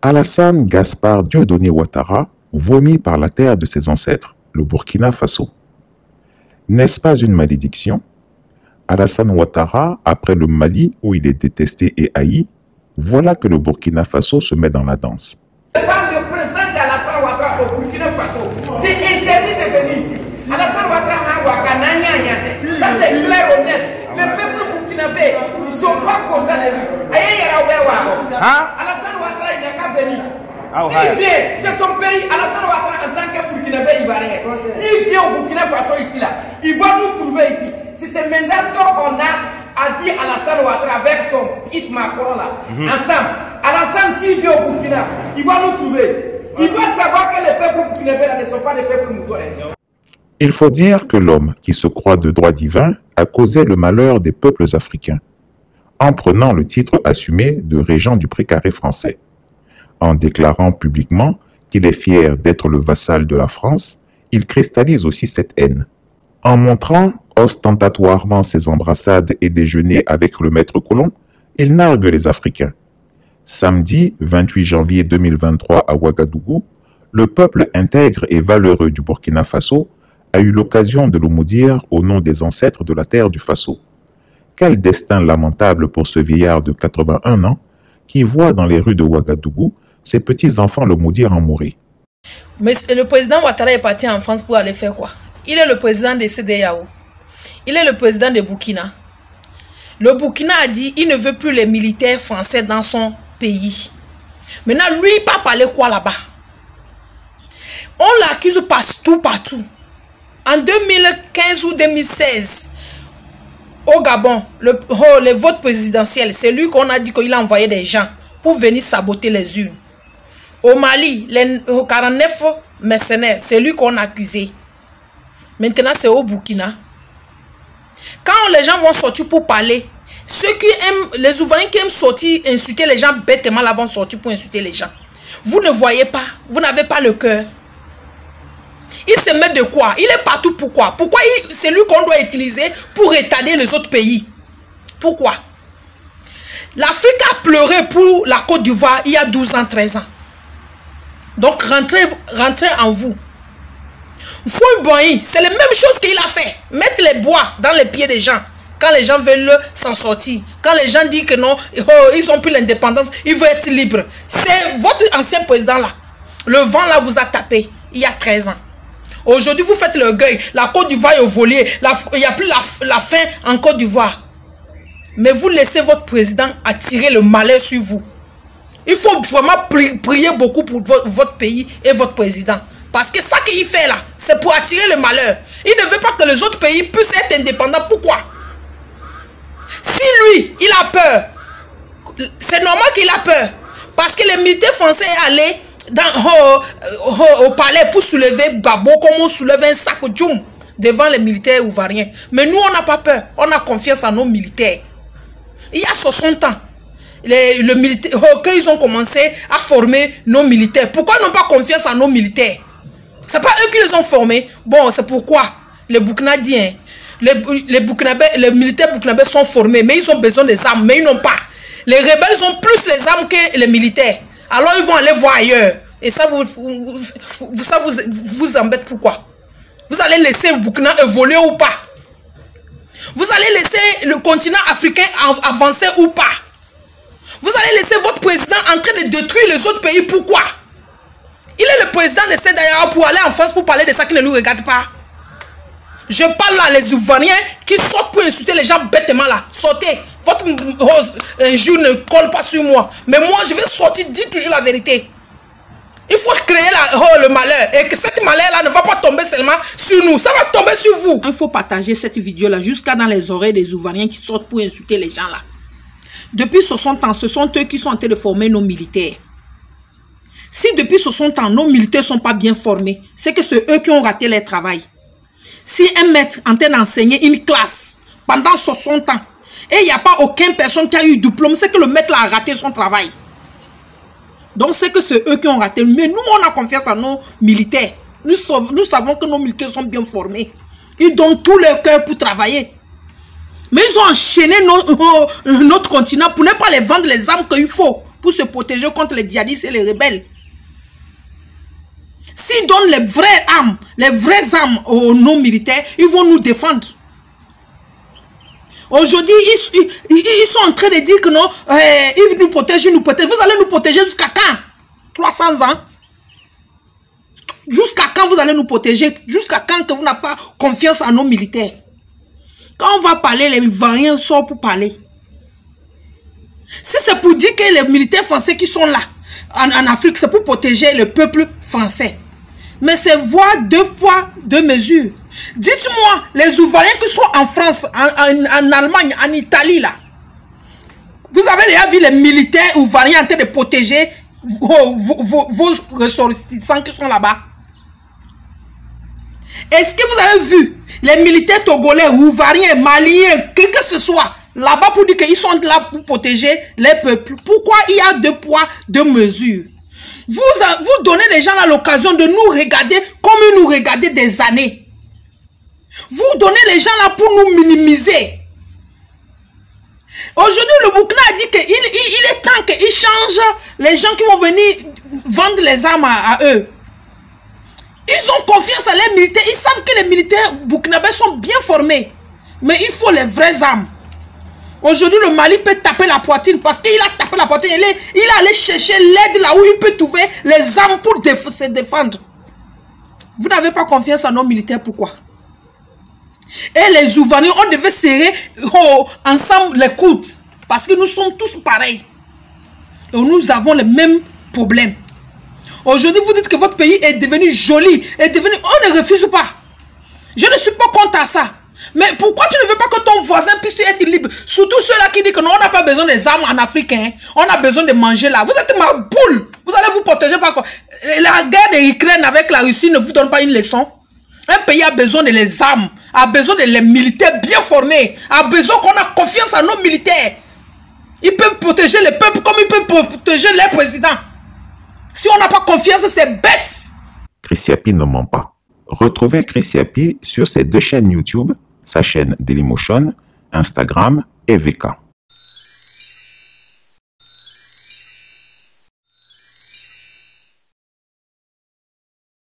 Alassane Gaspard Dieudonné Ouattara vomit par la terre de ses ancêtres, le Burkina Faso. N'est-ce pas une malédiction? Alassane Ouattara, après le Mali où il est détesté et haï, voilà que le Burkina Faso se met dans la danse. Par le président d'Alassane Ouattara au Burkina Faso, c'est interdit de venir ici. Alassane Ouattara a Ouattara, ça c'est clair et net. Le peuple burkinabé, ils ne sont pas contents de lui. Alassane Ouattara, il n'a qu'à venir. S'il vient, c'est son pays, Alassane Ouattara en tant que burkinabé, il ne va rien. S'il vient au Burkina Faso ici, là, il va nous trouver ici. Si c'est maintenant qu'on a dit Alassane Ouattara avec son petit Macron là, ensemble, Alassane s'il vient au Burkina, il va nous trouver. Il doit savoir que les peuples burkinabés là ne sont pas des peuples moutons. Il faut dire que l'homme qui se croit de droit divin a causé le malheur des peuples africains, en prenant le titre assumé de régent du précaré français, en déclarant publiquement qu'il est fier d'être le vassal de la France. Il cristallise aussi cette haine. En montrant ostentatoirement ses embrassades et déjeuners avec le maître colon, il nargue les Africains. Samedi 28 janvier 2023 à Ouagadougou, le peuple intègre et valeureux du Burkina Faso a eu l'occasion de le maudire au nom des ancêtres de la terre du Faso. Quel destin lamentable pour ce vieillard de 81 ans qui voit dans les rues de Ouagadougou ses petits-enfants le maudire en mourir. Mais le président Ouattara est parti en France pour aller faire quoi? Il est le président de CEDEAO. Il est le président de Burkina. Le Burkina a dit qu'il ne veut plus les militaires français dans son pays. Maintenant, lui, il va parler quoi là-bas? On l'accuse partout. En 2015 ou 2016, au Gabon, le vote présidentiel, c'est lui qu'on a dit qu'il a envoyé des gens pour venir saboter les urnes. Au Mali, les 49 mercenaires, c'est lui qu'on a accusé. Maintenant, c'est au Burkina. Quand les gens vont sortir pour parler, ceux qui aiment, les Ouvriers qui aiment sortir, insulter les gens bêtement, là vont sortir pour insulter les gens. Vous ne voyez pas, vous n'avez pas le cœur. Il se met de quoi? Il est partout. Pourquoi? Pourquoi c'est lui qu'on doit utiliser pour retarder les autres pays? Pourquoi? L'Afrique a pleuré pour la Côte d'Ivoire il y a 12 ans, 13 ans. Donc rentrez en vous. Foy, c'est la même chose qu'il a fait. Mettre les bois dans les pieds des gens. Quand les gens veulent s'en sortir. Quand les gens disent que non, ils ont plus l'indépendance, ils veulent être libres. C'est votre ancien président là. Le vent là vous a tapé il y a 13 ans. Aujourd'hui, vous faites l'orgueil. La Côte d'Ivoire est au volet. Il n'y a plus la faim en Côte d'Ivoire. Mais vous laissez votre président attirer le malheur sur vous. Il faut vraiment prier beaucoup pour votre pays et votre président. Parce que ça qu'il fait là, c'est pour attirer le malheur. Il ne veut pas que les autres pays puissent être indépendants. Pourquoi? Si lui, il a peur, c'est normal qu'il a peur. Parce que les militaires français sont allés au palais pour soulever Babo comme on soulève un sac de djoum devant les militaires ivoiriens. Mais nous, on n'a pas peur. On a confiance en nos militaires. Il y a 60 ans, les militaires, quand ils ont commencé à former nos militaires, pourquoi ils n'ont pas confiance en nos militaires? C'est pas eux qui les ont formés. Bon, c'est pourquoi les Burkinadiens, les militaires burkinabés sont formés, mais ils ont besoin des armes, mais ils n'ont pas. Les rebelles ont plus les armes que les militaires. Alors ils vont aller voir ailleurs. Et ça vous embête. Pourquoi? Vous allez laisser le Burkina évoluer ou pas? Vous allez laisser le continent africain avancer ou pas? Vous allez laisser votre président en train de détruire les autres pays. Pourquoi? Il est le président de CEDEAO pour aller en France pour parler de ça qui ne lui regarde pas. Je parle là, les Ivoiriens qui sortent pour insulter les gens bêtement là. Sortez. Votre jour ne colle pas sur moi. Mais moi, je vais sortir, dire toujours la vérité. Il faut créer le malheur. Et que cette malheur-là ne va pas tomber seulement sur nous. Ça va tomber sur vous. Il faut partager cette vidéo-là jusqu'à dans les oreilles des Ivoiriens qui sortent pour insulter les gens là. Depuis 60 ans, ce sont eux qui sont en train de former nos militaires. Si depuis 60 ans, nos militaires ne sont pas bien formés, c'est que c'est eux qui ont raté leur travail. Si un maître est en train d'enseigner une classe pendant 60 ans et il n'y a pas aucune personne qui a eu diplôme, c'est que le maître a raté son travail. Donc c'est que c'est eux qui ont raté. Mais nous, on a confiance en nos militaires. Nous savons que nos militaires sont bien formés. Ils donnent tout leur cœur pour travailler. Mais ils ont enchaîné notre continent pour ne pas les vendre les armes qu'il faut pour se protéger contre les djihadistes et les rebelles. S'ils donnent les vraies armes aux non-militaires, ils vont nous défendre. Aujourd'hui, ils sont en train de dire que non, ils nous protègent, ils nous protègent. Vous allez nous protéger jusqu'à quand? 300 ans? Jusqu'à quand vous allez nous protéger? Jusqu'à quand que vous n'avez pas confiance en nos militaires? Quand on va parler, les variants sortent pour parler. Si c'est pour dire que les militaires français qui sont là, en Afrique, c'est pour protéger le peuple français. Mais c'est voir 2 poids, 2 mesures. Dites-moi, les Ouvariens qui sont en France, en Allemagne, en Italie, là, vous avez déjà vu les militaires Ouvariens en train de protéger vos ressortissants qui sont là-bas? Est-ce que vous avez vu les militaires togolais, Ouvariens, Maliens, que ce soit, là-bas pour dire qu'ils sont là pour protéger les peuples? Pourquoi il y a 2 poids, 2 mesures? Vous donnez les gens l'occasion de nous regarder comme ils nous regardaient des années. Vous donnez les gens là pour nous minimiser. Aujourd'hui, le Burkina a dit qu'il est temps qu'ils changent les gens qui vont venir vendre les armes à eux. Ils ont confiance à les militaires. Ils savent que les militaires burkinabés sont bien formés. Mais il faut les vraies armes. Aujourd'hui, le Mali peut taper la poitrine parce qu'il a tapé la poitrine. Il est allé chercher l'aide là où il peut trouver les armes pour se défendre. Vous n'avez pas confiance en nos militaires, pourquoi? Et les Ouvaniens, on devait serrer ensemble les coudes. Parce que nous sommes tous pareils. Et nous avons les mêmes problèmes. Aujourd'hui, vous dites que votre pays est devenu joli. On ne refuse pas. Je ne suis pas contre ça. Mais pourquoi tu ne veux pas que ton voisin puisse être libre? Surtout ceux-là qui disent que non, on n'a pas besoin des armes en Afrique. Hein. On a besoin de manger là. Vous êtes ma boule. Vous allez vous protéger par quoi? La guerre de l'Ukraine avec la Russie ne vous donne pas une leçon. Un pays a besoin de les armes, a besoin de les militaires bien formés, a besoin qu'on a confiance en nos militaires. Ils peuvent protéger le peuple comme ils peuvent protéger les présidents. Si on n'a pas confiance, c'est bête. Chris Yapi ne ment pas. Retrouvez Chris Yapi sur ses 2 chaînes YouTube, sa chaîne Dailymotion, Instagram et VK.